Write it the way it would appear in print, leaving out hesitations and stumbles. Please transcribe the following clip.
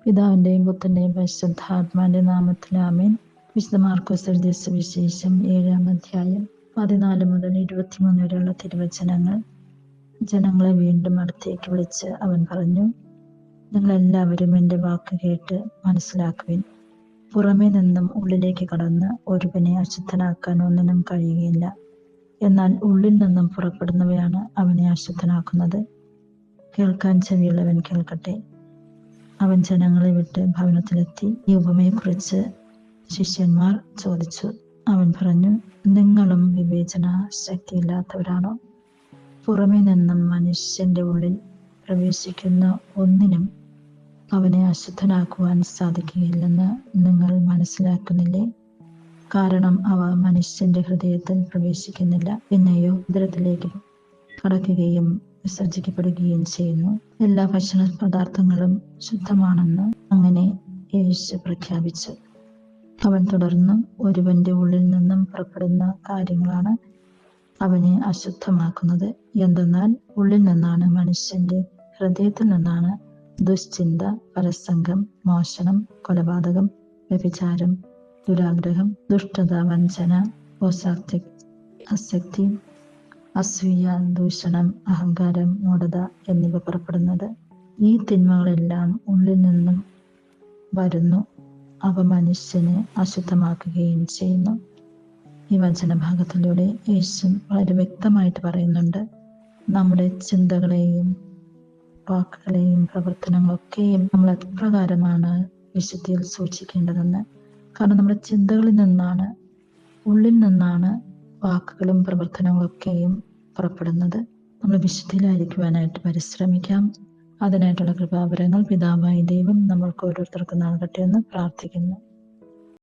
പിതാവിന്റെയും പുത്രന്റെയും പരിശുദ്ധാത്മാവിന്റെ നാമത്തിൽ ആമേൻ. വിശുദ്ധ മാർക്കോസ് എഴുതിയ സുവിശേഷം 7-ാം അധ്യായം 14 മുതൽ 23 വരെയുള്ള തിരുവചനങ്ങൾ. ജനങ്ങളെ വീണ്ടും അടുത്തേക്ക് വിളിച്ച് അവൻ പറഞ്ഞു, നിങ്ങളെല്ലാവരും എൻ്റെ വാക്ക് കേട്ട് മനസ്സിലാക്കുവിൻ. പുറമേ നിന്നും ഉള്ളിലേക്ക് കടന്ന് ഒരുവനെ അശുദ്ധനാക്കാൻ ഒന്നിനും കഴിയുകയില്ല. എന്നാൽ ഉള്ളിൽ നിന്നും പുറപ്പെടുന്നവയാണ് അവനെ അശുദ്ധനാക്കുന്നത്. കേൾക്കാൻ ചെവിയുള്ളവൻ കേൾക്കട്ടെ. അവൻ ജനങ്ങളെ വിട്ട് ഭവനത്തിലെത്തി. ഈ ഉപമയെക്കുറിച്ച് ശിഷ്യന്മാർ ചോദിച്ചു. അവൻ പറഞ്ഞു, നിങ്ങളും വിവേചന ശക്തിയില്ലാത്തവരാണോ? പുറമേ നിന്നും മനുഷ്യന്റെ ഉള്ളിൽ പ്രവേശിക്കുന്ന ഒന്നിനും അവനെ അശുദ്ധനാക്കുവാൻ സാധിക്കുകയില്ലെന്ന് നിങ്ങൾ മനസ്സിലാക്കുന്നില്ലേ? കാരണം അവ മനുഷ്യന്റെ ഹൃദയത്തിൽ പ്രവേശിക്കുന്നില്ല, പിന്നെയോ ഉദരത്തിലേക്ക് കടക്കുകയും വിസർജിക്കപ്പെടുകയും ചെയ്യുന്നു. എല്ലാ ഭക്ഷണ പദാർത്ഥങ്ങളും ശുദ്ധമാണെന്ന് അങ്ങനെ യേശു പ്രഖ്യാപിച്ചു. അവൻ തുടർന്ന്, ഒരുവന്റെ ഉള്ളിൽ നിന്നും പുറപ്പെടുന്ന കാര്യങ്ങളാണ് അവനെ അശുദ്ധമാക്കുന്നത്. എന്തെന്നാൽ ഉള്ളിൽ നിന്നാണ്, മനുഷ്യന്റെ ഹൃദയത്തിൽ നിന്നാണ് ദുശ്ചിന്ത, പരസംഗം, മോഷണം, കൊലപാതകം, വ്യഭിചാരം, ദുരാഗ്രഹം, ദുഷ്ടത, വഞ്ചന, ആസക്തി, അസൂയ, ദൂഷണം, അഹങ്കാരം, മൂഢത എന്നിവ പുറപ്പെടുന്നത്. ഈ തിന്മകളെല്ലാം ഉള്ളിൽ നിന്നും വരുന്നു. അവ മനുഷ്യനെ അശുദ്ധമാക്കുകയും ചെയ്യുന്നു. ഈ വചനഭാഗത്തിലൂടെ യേശു വളരെ വ്യക്തമായിട്ട് പറയുന്നുണ്ട്, നമ്മുടെ ചിന്തകളെയും വാക്കുകളെയും പ്രവർത്തനങ്ങളൊക്കെയും നമ്മൾ എപ്രകാരമാണ് വിശുദ്ധിയിൽ സൂക്ഷിക്കേണ്ടതെന്ന്. കാരണം നമ്മുടെ ചിന്തകളിൽ നിന്നാണ്, ഉള്ളിൽ നിന്നാണ് വാക്കുകളും പ്രവർത്തനങ്ങളൊക്കെയും പുറപ്പെടുന്നത്. നമ്മൾ വിശുദ്ധിയിലായിരിക്കുവാനായിട്ട് പരിശ്രമിക്കാം. അതിനായിട്ടുള്ള കൃപാവരങ്ങൾ പിതാവായ ദൈവം നമ്മൾക്ക് ഓരോരുത്തർക്കും നൽകട്ടെ എന്ന് പ്രാർത്ഥിക്കുന്നു.